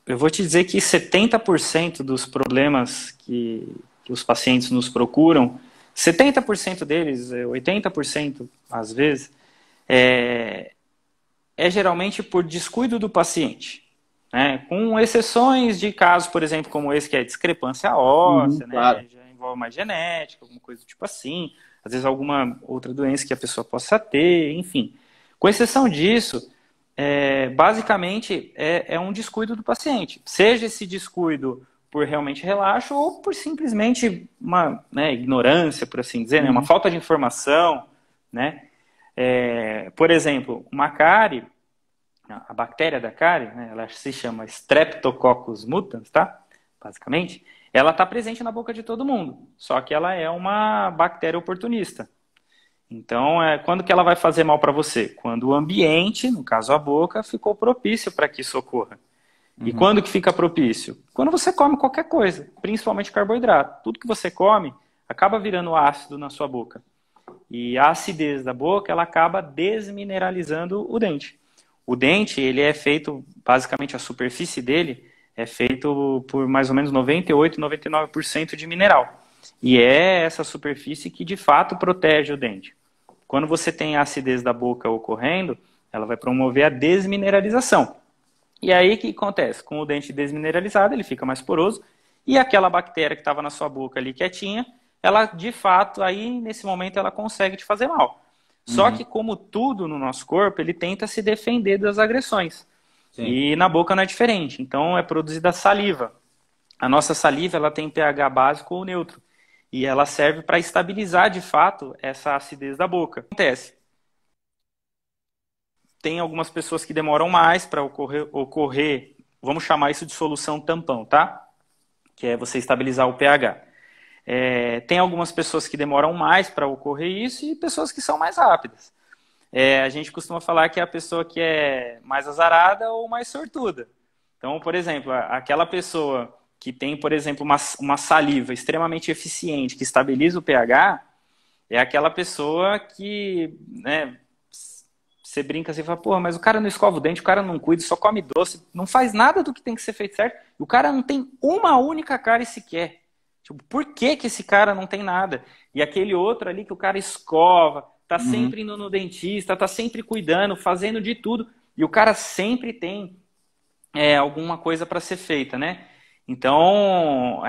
Eu vou te dizer que 70% dos problemas que os pacientes nos procuram, 70% deles, 80% às vezes, é geralmente por descuido do paciente. Né? Com exceções de casos, por exemplo, como esse, que é discrepância óssea, né? Claro. Já envolve mais genética, alguma coisa do tipo assim, às vezes alguma outra doença que a pessoa possa ter, enfim. Com exceção disso, basicamente é um descuido do paciente. Seja esse descuido por realmente relaxo ou por simplesmente uma ignorância, por assim dizer, né? Uma falta de informação, né? Por exemplo, uma cárie, a bactéria da cárie, né, ela se chama Streptococcus mutans, tá? Basicamente, ela está presente na boca de todo mundo, só que ela é uma bactéria oportunista. Então, quando que ela vai fazer mal para você? Quando o ambiente, no caso a boca, ficou propício para que isso ocorra. E quando que fica propício? Quando você come qualquer coisa, principalmente carboidrato. Tudo que você come acaba virando ácido na sua boca. E a acidez da boca, ela acaba desmineralizando o dente. O dente, ele é feito, basicamente a superfície dele é feito por mais ou menos 98, 99% de mineral. E é essa superfície que de fato protege o dente. Quando você tem a acidez da boca ocorrendo, ela vai promover a desmineralização. E aí o que acontece? Com o dente desmineralizado, ele fica mais poroso, e aquela bactéria que estava na sua boca ali quietinha, ela de fato, aí nesse momento, ela consegue te fazer mal. Só que, como tudo no nosso corpo, ele tenta se defender das agressões. Sim. E na boca não é diferente. Então, é produzida saliva. A nossa saliva, ela tem pH básico ou neutro. E ela serve para estabilizar, de fato, essa acidez da boca. O que acontece? Tem algumas pessoas que demoram mais para ocorrer vamos chamar isso de solução tampão, tá? Que é você estabilizar o pH. Tem algumas pessoas que demoram mais para ocorrer isso e pessoas que são mais rápidas. A gente costuma falar que é a pessoa que é mais azarada ou mais sortuda. Então, por exemplo, aquela pessoa que tem, por exemplo, uma saliva extremamente eficiente, que estabiliza o pH, é aquela pessoa que, né, você brinca assim e fala, porra, mas o cara não escova o dente, o cara não cuida, só come doce, não faz nada do que tem que ser feito certo, e o cara não tem uma única cárie sequer. Tipo, por que que esse cara não tem nada? E aquele outro ali que o cara escova, tá sempre indo no dentista, tá sempre cuidando, fazendo de tudo, e o cara sempre tem alguma coisa para ser feita, né? Então,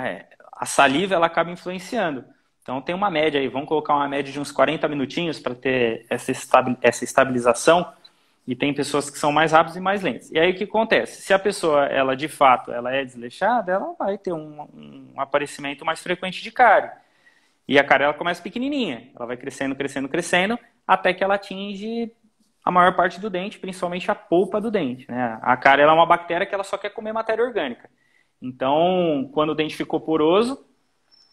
a saliva, ela acaba influenciando. Então, tem uma média aí, vamos colocar uma média de uns 40 minutinhos para ter essa estabilização, e tem pessoas que são mais rápidas e mais lentas. E aí, o que acontece? Se a pessoa, ela de fato, ela é desleixada, ela vai ter um aparecimento mais frequente de cárie. E a cárie, ela começa pequenininha, ela vai crescendo, crescendo, crescendo, até que ela atinge a maior parte do dente, principalmente a polpa do dente, né? A cárie, ela é uma bactéria que ela só quer comer matéria orgânica. Então, quando o dente ficou poroso,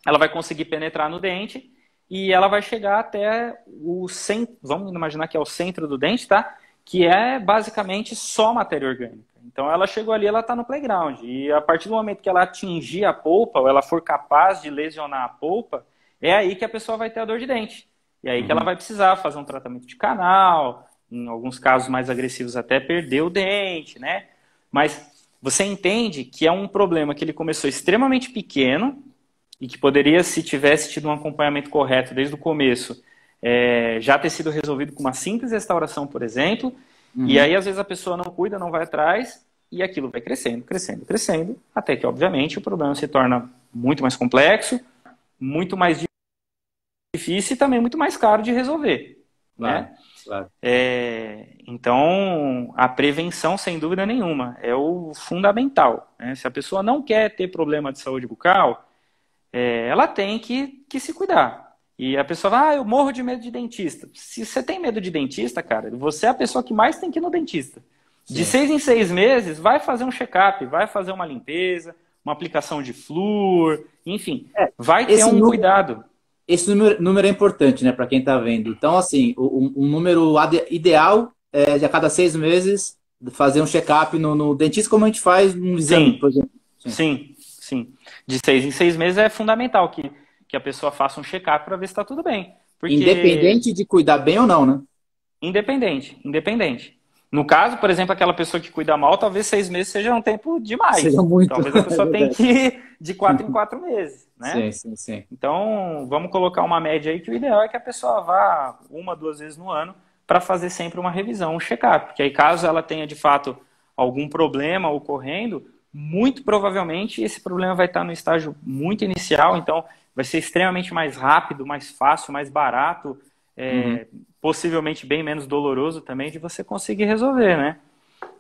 ela vai conseguir penetrar no dente e ela vai chegar até o centro, vamos imaginar que é o centro do dente, tá? Que é basicamente só matéria orgânica. Então ela chegou ali, ela está no playground. E a partir do momento que ela atingir a polpa, ou ela for capaz de lesionar a polpa, é aí que a pessoa vai ter a dor de dente. E aí que ela vai precisar fazer um tratamento de canal, em alguns casos mais agressivos até perder o dente, né? Mas você entende que é um problema que ele começou extremamente pequeno, e que poderia, se tivesse tido um acompanhamento correto desde o começo, já ter sido resolvido com uma simples restauração, por exemplo, e aí às vezes a pessoa não cuida, não vai atrás, e aquilo vai crescendo, crescendo, crescendo, até que, obviamente, o problema se torna muito mais complexo, muito mais difícil e também muito mais caro de resolver. Claro, né? claro. Então, a prevenção, sem dúvida nenhuma, é o fundamental. Né? Se a pessoa não quer ter problema de saúde bucal, ela tem que se cuidar. E a pessoa fala, eu morro de medo de dentista. Se você tem medo de dentista, cara, você é a pessoa que mais tem que ir no dentista. Sim. De 6 em 6 meses, vai fazer um check-up, vai fazer uma limpeza, uma aplicação de flúor, enfim, vai ter um cuidado. Esse número é importante, né, para quem está vendo. Então, assim, um número ideal é de a cada 6 meses fazer um check-up no dentista, como a gente faz um exame, por exemplo. Sim. De 6 em 6 meses é fundamental que a pessoa faça um check-up para ver se está tudo bem. Porque... Independente de cuidar bem ou não, né? Independente. No caso, por exemplo, aquela pessoa que cuida mal, talvez 6 meses seja um tempo demais. Seja muito. Talvez a pessoa tenha que ir de 4 em 4 meses, né? Sim. Então, vamos colocar uma média aí que o ideal é que a pessoa vá 1, 2 vezes no ano para fazer sempre uma revisão, um check-up. Porque aí, caso ela tenha, de fato, algum problema ocorrendo, muito provavelmente esse problema vai estar no estágio muito inicial, então vai ser extremamente mais rápido, mais fácil, mais barato, possivelmente bem menos doloroso também de você conseguir resolver, né?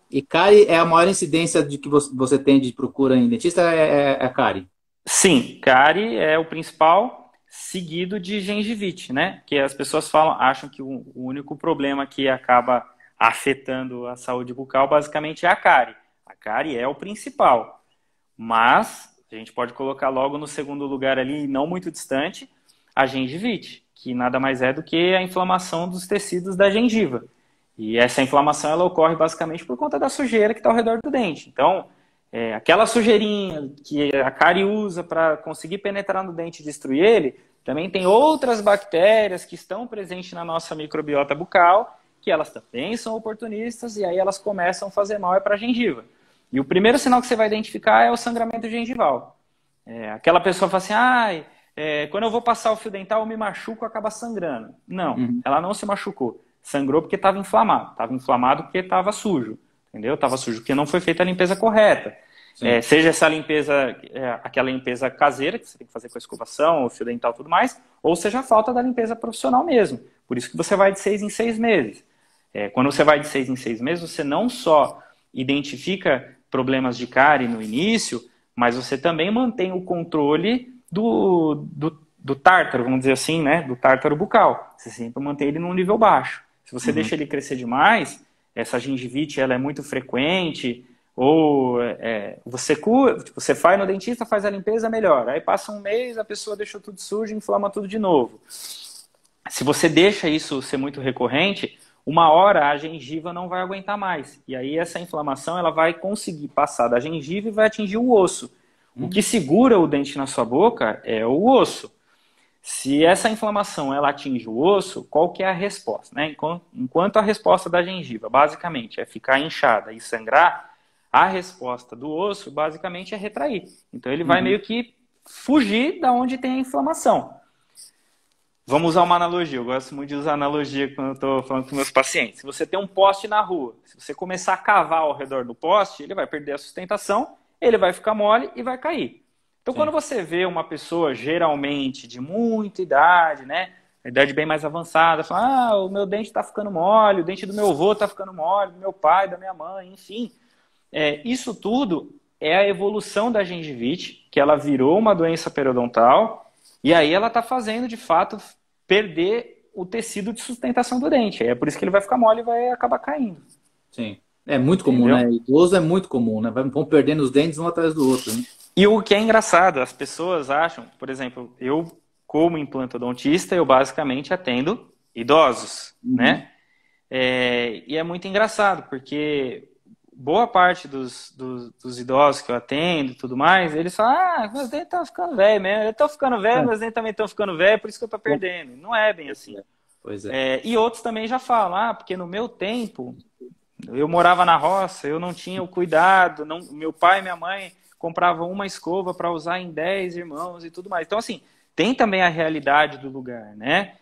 E cárie é a maior incidência de que você tem de procura em dentista, é cárie? Sim, cárie é o principal, seguido de gengivite, né? Que as pessoas acham que o único problema que acaba afetando a saúde bucal basicamente é a cárie. A cárie é o principal, mas a gente pode colocar logo no segundo lugar ali, não muito distante, a gengivite, que nada mais é do que a inflamação dos tecidos da gengiva. E essa inflamação ela ocorre basicamente por conta da sujeira que está ao redor do dente. Então, aquela sujeirinha que a cárie usa para conseguir penetrar no dente e destruir ele, também tem outras bactérias que estão presentes na nossa microbiota bucal, que elas também são oportunistas e aí elas começam a fazer mal para a gengiva. E o primeiro sinal que você vai identificar é o sangramento gengival. Aquela pessoa fala assim, quando eu vou passar o fio dental eu me machuco e acaba sangrando. Não, ela não se machucou. Sangrou porque estava inflamado. Estava inflamado porque estava sujo. Entendeu? Estava sujo porque não foi feita a limpeza correta. Seja essa limpeza, aquela limpeza caseira, que você tem que fazer com a escovação, o fio dental e tudo mais, ou seja a falta da limpeza profissional mesmo. Por isso que você vai de 6 em 6 meses. Quando você vai de 6 em 6 meses, você não só identifica problemas de cárie no início, mas você também mantém o controle do tártaro, vamos dizer assim, né? Do tártaro bucal. Você sempre mantém ele num nível baixo. Se você deixa ele crescer demais, essa gengivite ela é muito frequente, Ou você vai no dentista, faz a limpeza, melhora. Aí passa um mês, a pessoa deixou tudo sujo, inflama tudo de novo. Se você deixa isso ser muito recorrente, uma hora a gengiva não vai aguentar mais. E aí essa inflamação ela vai conseguir passar da gengiva e vai atingir o osso. O que segura o dente na sua boca é o osso. Se essa inflamação ela atinge o osso, qual que é a resposta? Né? Enquanto a resposta da gengiva, basicamente, é ficar inchada e sangrar, a resposta do osso, basicamente, é retrair. Então ele vai meio que fugir da onde tem a inflamação. Vamos usar uma analogia. Eu gosto muito de usar analogia quando eu estou falando com meus pacientes. Se você tem um poste na rua, se você começar a cavar ao redor do poste, ele vai perder a sustentação, ele vai ficar mole e vai cair. Então, quando você vê uma pessoa, geralmente, de muita idade, né? Idade bem mais avançada, fala, o meu dente está ficando mole, o dente do meu avô está ficando mole, do meu pai, da minha mãe, enfim. Isso tudo é a evolução da gengivite, que ela virou uma doença periodontal, e aí ela está fazendo, de fato, perder o tecido de sustentação do dente. É por isso que ele vai ficar mole e vai acabar caindo. Sim. É muito comum, Entendeu? né? Idoso é muito comum, né? Vão perdendo os dentes um atrás do outro, né? E o que é engraçado, as pessoas acham, por exemplo, eu como implantodontista, eu basicamente atendo idosos, né? E é muito engraçado, porque boa parte dos idosos que eu atendo e tudo mais, eles falam, meus dentes estão ficando velhos mesmo, eu estou ficando velho, meus dentes também estão ficando velhos, por isso que eu estou perdendo. Não é bem assim. Pois é. E outros também já falam, porque no meu tempo, eu morava na roça, eu não tinha o cuidado, meu pai e minha mãe compravam uma escova para usar em 10 irmãos e tudo mais. Então, assim, tem também a realidade do lugar, né?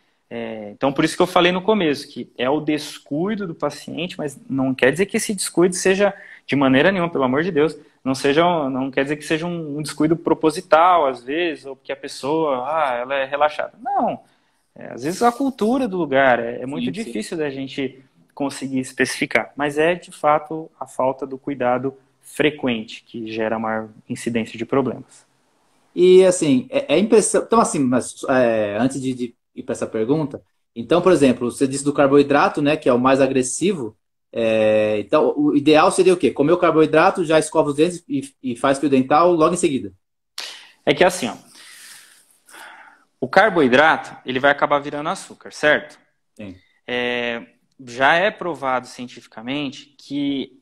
Então, por isso que eu falei no começo, que é o descuido do paciente, mas não quer dizer que esse descuido seja, de maneira nenhuma, pelo amor de Deus, não quer dizer que seja um descuido proposital, às vezes, ou porque a pessoa, ela é relaxada. Não. Às vezes a cultura do lugar é muito difícil da gente conseguir especificar, mas é, de fato, a falta do cuidado frequente que gera maior incidência de problemas. E assim, é impressão. Então, assim, mas antes de ir para essa pergunta, então, por exemplo, você disse do carboidrato, né, que é o mais agressivo. Então, o ideal seria o quê? Comer o carboidrato, já escova os dentes e faz fio dental logo em seguida. É que assim, o carboidrato, ele vai acabar virando açúcar, certo? Sim. Já é provado cientificamente que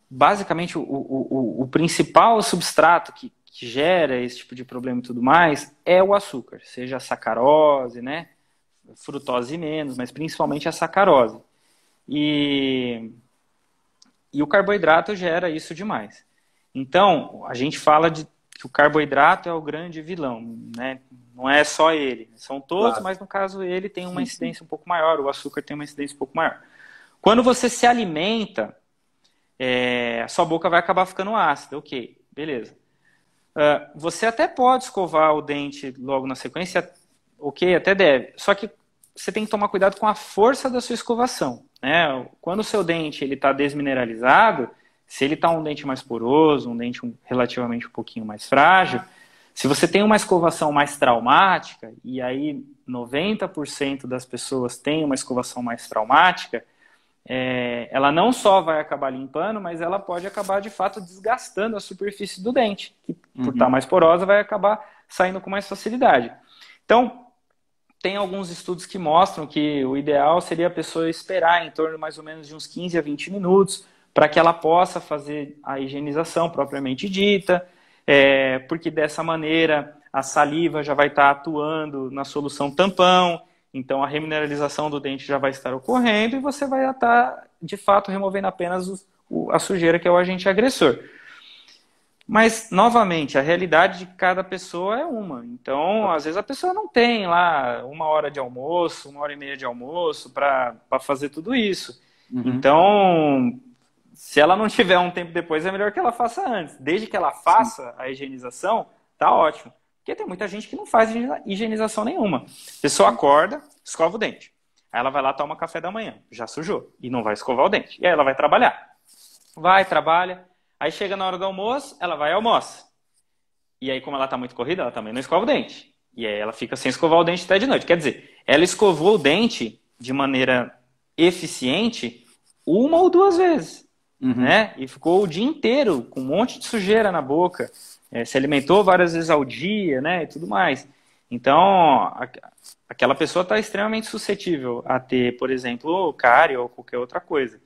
basicamente o principal substrato que gera esse tipo de problema e tudo mais é o açúcar, seja a sacarose, né? Frutose menos, mas principalmente a sacarose. E o carboidrato gera isso demais. Então, a gente fala que o carboidrato é o grande vilão, né? Não é só ele, são todos, claro. Mas no caso ele tem uma incidência um pouco maior, o açúcar tem uma incidência um pouco maior. Quando você se alimenta, a sua boca vai acabar ficando ácida, ok, beleza. Você até pode escovar o dente logo na sequência, ok, até deve, só que você tem que tomar cuidado com a força da sua escovação, né? Quando o seu dente está desmineralizado, se ele está um dente mais poroso, um dente relativamente um pouquinho mais frágil, se você tem uma escovação mais traumática, e aí 90% das pessoas têm uma escovação mais traumática, ela não só vai acabar limpando, mas ela pode acabar de fato desgastando a superfície do dente, que por estar mais porosa vai acabar saindo com mais facilidade. Então, tem alguns estudos que mostram que o ideal seria a pessoa esperar em torno mais ou menos de uns 15 a 20 minutos para que ela possa fazer a higienização propriamente dita, porque dessa maneira a saliva já vai estar atuando na solução tampão, então a remineralização do dente já vai estar ocorrendo e você vai estar, de fato, removendo apenas a sujeira que é o agente agressor. Mas, novamente, a realidade de cada pessoa é uma. Então, às vezes a pessoa não tem lá 1 hora de almoço, 1 hora e meia de almoço para fazer tudo isso. Então, se ela não tiver um tempo depois, é melhor que ela faça antes. Desde que ela faça a higienização, tá ótimo. Porque tem muita gente que não faz higienização nenhuma. A pessoa acorda, escova o dente. Aí ela vai lá, toma café da manhã. Já sujou. E não vai escovar o dente. E aí ela vai trabalhar. Vai, trabalha. Aí chega na hora do almoço, ela vai e almoça. E aí, como ela está muito corrida, ela também não escova o dente. E aí ela fica sem escovar o dente até de noite. Quer dizer, ela escovou o dente de maneira eficiente 1 ou 2 vezes. Uhum. né? E ficou o dia inteiro com um monte de sujeira na boca, se alimentou várias vezes ao dia, né? E tudo mais. Então, aquela pessoa está extremamente suscetível a ter, por exemplo, cárie ou qualquer outra coisa.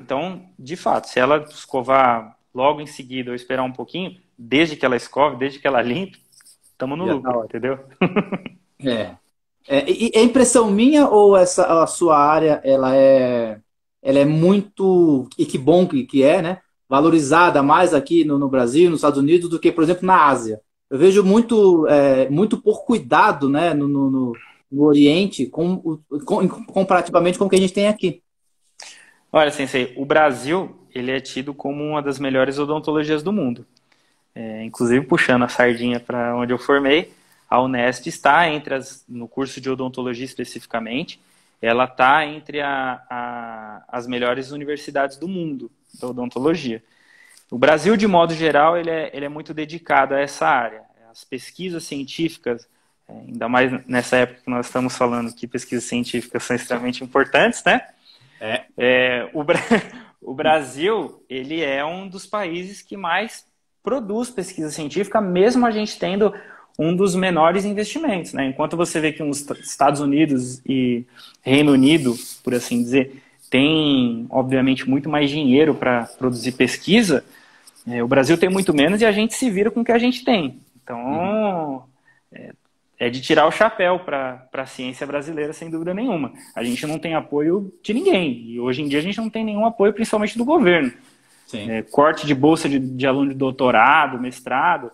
Então, de fato, se ela escovar logo em seguida ou esperar um pouquinho, desde que ela escove, desde que ela limpe, estamos no Já tá lucro, ótimo. entendeu? É. E é impressão minha ou a sua área ela é muito, e que bom que é, né? Valorizada mais aqui no Brasil, nos Estados Unidos, do que, por exemplo, na Ásia. Eu vejo muito por cuidado, né, no Oriente, comparativamente com o que a gente tem aqui. Olha, Sensei, o Brasil, ele é tido como uma das melhores odontologias do mundo. Inclusive, puxando a sardinha para onde eu formei, a Unesp está no curso de odontologia especificamente, ela está entre as melhores universidades do mundo da odontologia. O Brasil, de modo geral, ele é muito dedicado a essa área. As pesquisas científicas, ainda mais nessa época que nós estamos falando que pesquisas científicas são extremamente importantes, né? É. O Brasil, ele é um dos países que mais produz pesquisa científica, mesmo a gente tendo um dos menores investimentos, né? Enquanto você vê que os Estados Unidos e Reino Unido, por assim dizer, tem, obviamente, muito mais dinheiro para produzir pesquisa, o Brasil tem muito menos e a gente se vira com o que a gente tem. Uhum. Então, é de tirar o chapéu para a ciência brasileira, sem dúvida nenhuma. A gente não tem apoio de ninguém. E hoje em dia a gente não tem nenhum apoio, principalmente do governo. Sim. Corte de bolsa de aluno de doutorado, mestrado.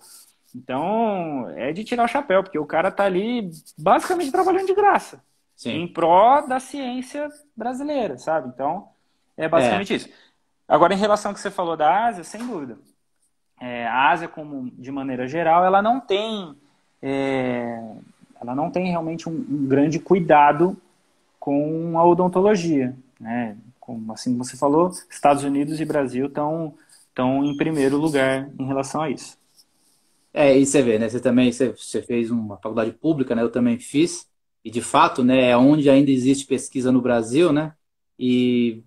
Então, é de tirar o chapéu, porque o cara está ali basicamente trabalhando de graça, Sim. em pró da ciência brasileira, sabe? Então, é É. basicamente isso. Agora, em relação ao que você falou da Ásia, sem dúvida. A Ásia, como de maneira geral, é, ela não tem realmente um grande cuidado com a odontologia, né? Como assim você falou, Estados Unidos e Brasil estão em primeiro lugar em relação a isso. E você vê, né? Você fez uma faculdade pública, né? Eu também fiz, e de fato, né, é onde ainda existe pesquisa no Brasil, né? E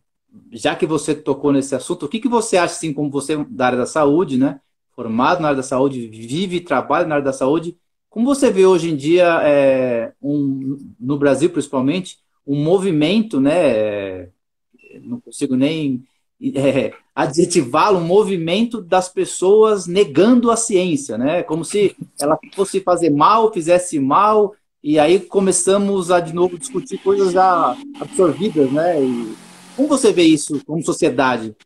já que você tocou nesse assunto, o que que você acha, assim, como você da área da saúde, né? Formado na área da saúde, vive e trabalha na área da saúde, como você vê hoje em dia, no Brasil principalmente, um movimento, né? Não consigo nem adjetivá-lo, um movimento das pessoas negando a ciência, né? Como se ela fosse fazer mal, fizesse mal, e aí começamos a de novo discutir coisas já absorvidas, né? E como você vê isso como sociedade?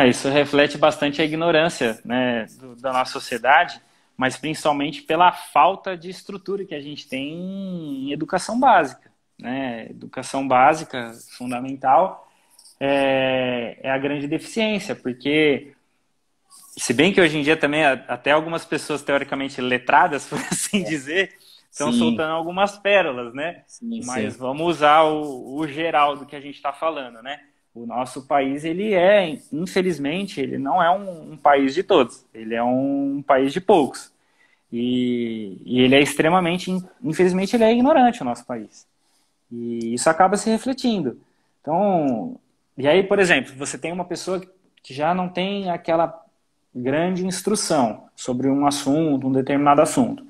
Isso reflete bastante a ignorância, né, da nossa sociedade, mas principalmente pela falta de estrutura que a gente tem em educação básica, né? Educação básica fundamental é a grande deficiência, porque se bem que hoje em dia também até algumas pessoas teoricamente letradas, por assim dizer, estão Sim, soltando algumas pérolas, né? sim, Mas sim. vamos usar o geral do que a gente está falando, né? O nosso país, infelizmente, ele não é um país de todos, ele é um país de poucos. E ele é extremamente, infelizmente, ele é ignorante, o nosso país. E isso acaba se refletindo. Então, e aí, por exemplo, você tem uma pessoa que já não tem aquela grande instrução sobre um assunto, um determinado assunto.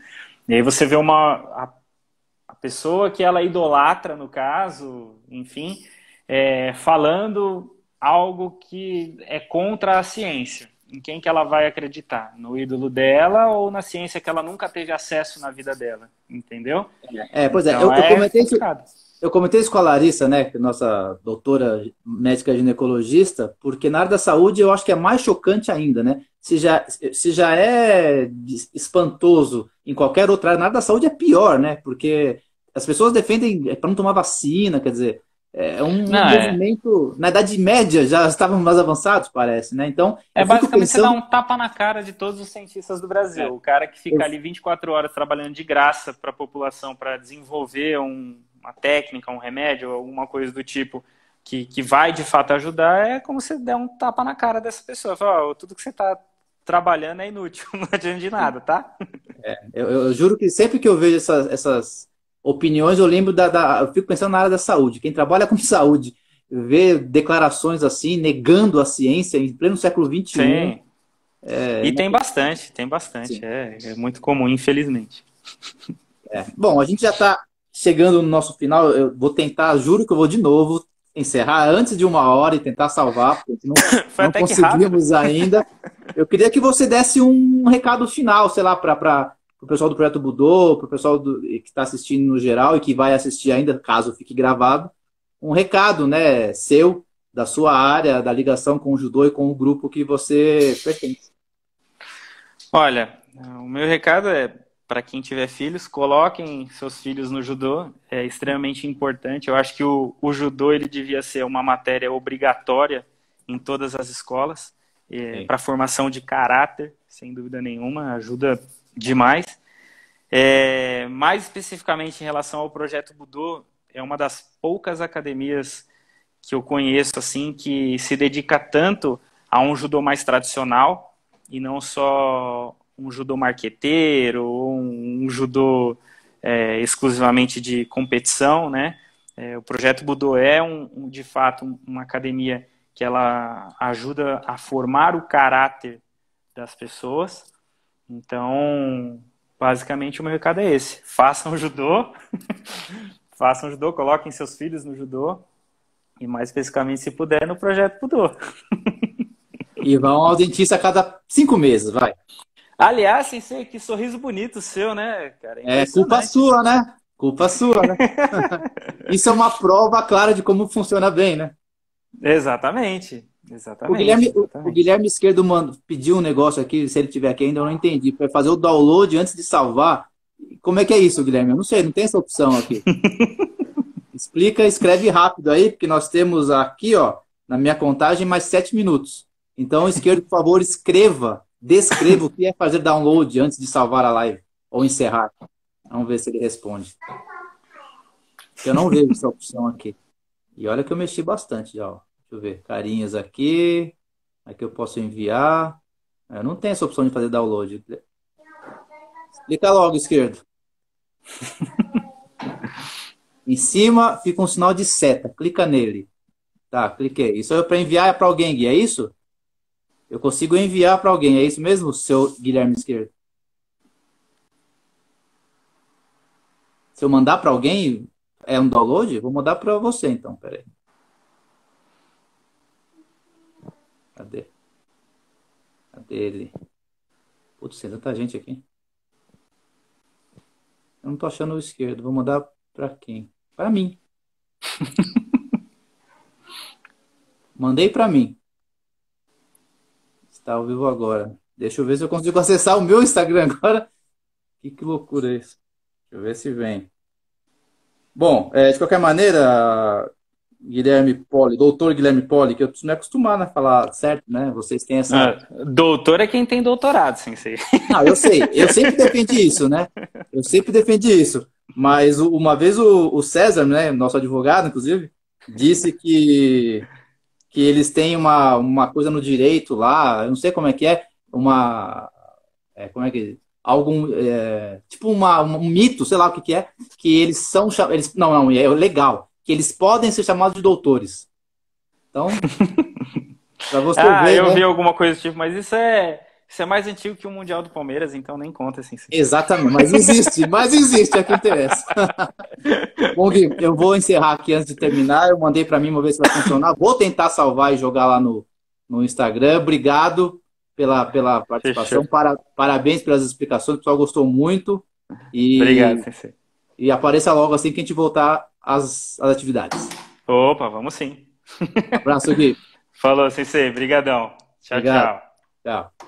E aí você vê a pessoa que ela idolatra, no caso, enfim, falando algo que é contra a ciência. Em quem que ela vai acreditar? No ídolo dela ou na ciência que ela nunca teve acesso na vida dela? Entendeu? Pois é, Então eu é comentei isso. complicado. Eu comentei isso com a Larissa, né, que é nossa doutora médica ginecologista, porque na área da saúde eu acho que é mais chocante ainda, né? Se já é espantoso em qualquer outra área, na área da saúde é pior, né? Porque as pessoas defendem para não tomar vacina, quer dizer, é um Não, movimento. Na Idade Média já estavam mais avançados, parece, né? Então eu fico basicamente você dá pensando. um tapa na cara de todos os cientistas do Brasil. O cara que eu- fica ali 24 horas trabalhando de graça para a população para desenvolver uma técnica, um remédio, alguma coisa do tipo que vai de fato ajudar, é como se der um tapa na cara dessa pessoa. Fala, ó, tudo que você está trabalhando é inútil, não adianta de nada, tá? eu juro que sempre que eu vejo essas opiniões, eu lembro eu fico pensando na área da saúde. Quem trabalha com saúde ver declarações assim, negando a ciência em pleno século XXI. Sim. E tem bastante, tem bastante. Sim. É muito comum, infelizmente. Bom, a gente já está chegando no nosso final. Eu vou tentar, juro que eu vou de novo encerrar antes de 1 hora e tentar salvar, porque não, Foi não até que rápido. conseguimos ainda. Eu queria que você desse um recado final, sei lá, para o pessoal do Projeto Budô, para o pessoal que está assistindo no geral e que vai assistir ainda, caso fique gravado, um recado, né, seu, da sua área, da ligação com o judô e com o grupo que você pertence. Olha, o meu recado é para quem tiver filhos, coloquem seus filhos no judô. É extremamente importante. Eu acho que o judô ele devia ser uma matéria obrigatória em todas as escolas, para formação de caráter, sem dúvida nenhuma, ajuda demais. Mais especificamente em relação ao Projeto Budô, é uma das poucas academias que eu conheço assim que se dedica tanto a um judô mais tradicional e não só um judô marqueteiro ou um judô exclusivamente de competição, né? O Projeto Budô é de fato uma academia que ela ajuda a formar o caráter das pessoas. Então, basicamente o meu recado é esse: façam judô, façam judô, coloquem seus filhos no judô e mais especificamente, se puder, no Projeto Budô. E vão ao dentista a cada 5 meses, vai. Aliás, Sensei, que sorriso bonito o seu, né, cara? É culpa sua, né? Culpa sua, né? Isso é uma prova clara de como funciona bem, né? Exatamente. O Guilherme Esquerdo pediu um negócio aqui, se ele tiver aqui ainda, eu não entendi. Para fazer o download antes de salvar. Como é que é isso, Guilherme? Eu não sei, não tem essa opção aqui. Explica, escreve rápido aí, porque nós temos aqui, ó, na minha contagem, mais 7 minutos. Então, Esquerdo, por favor, descreva o que é fazer download antes de salvar a live ou encerrar. Vamos ver se ele responde. Eu não vejo essa opção aqui. E olha que eu mexi bastante já, ó. Deixa eu ver. Carinhas aqui. Aqui eu posso enviar. Eu não tenho essa opção de fazer download. Explica logo, Esquerdo. Em cima fica um sinal de seta. Clica nele. Tá, cliquei. Isso é para enviar para alguém, Gui, é isso? Eu consigo enviar para alguém. É isso mesmo, seu Guilherme Esquerdo? Se eu mandar para alguém, é um download? Vou mandar para você, então. Peraí. Cadê? Cadê ele? Putz, tem tanta gente aqui. Eu não tô achando o Esquerdo. Vou mandar para quem? Para mim. Mandei para mim. Está ao vivo agora. Deixa eu ver se eu consigo acessar o meu Instagram agora. Que loucura é isso. Deixa eu ver se vem. Bom, de qualquer maneira, Guilherme Poli, doutor Guilherme Poli, que eu preciso me acostumar a falar certo, né? Vocês têm essa... doutor é quem tem doutorado, Sensei. Não, eu sei. Eu sempre defendi isso, né? Eu sempre defendi isso. Mas uma vez o César, né, nosso advogado, inclusive, disse que eles têm uma coisa no direito lá, eu não sei como é que é, como é que algum tipo um mito, sei lá o que que é, que eles são eles não, é legal, que eles podem ser chamados de doutores. Então, para você ver, eu né? vi alguma coisa do tipo, mas isso é mais antigo que o Mundial do Palmeiras, então nem conta assim. Exatamente, mas existe, é que interessa. Bom, Gui, eu vou encerrar aqui antes de terminar. Eu mandei para mim, vou ver se vai funcionar. Vou tentar salvar e jogar lá no Instagram. Obrigado pela participação. Parabéns pelas explicações. O pessoal gostou muito. Obrigado, Sensei. E apareça logo assim que a gente voltar às atividades. Opa, vamos sim. Abraço, Gui. Falou, Sensei. Brigadão. Tchau, Obrigado. tchau. Tchau.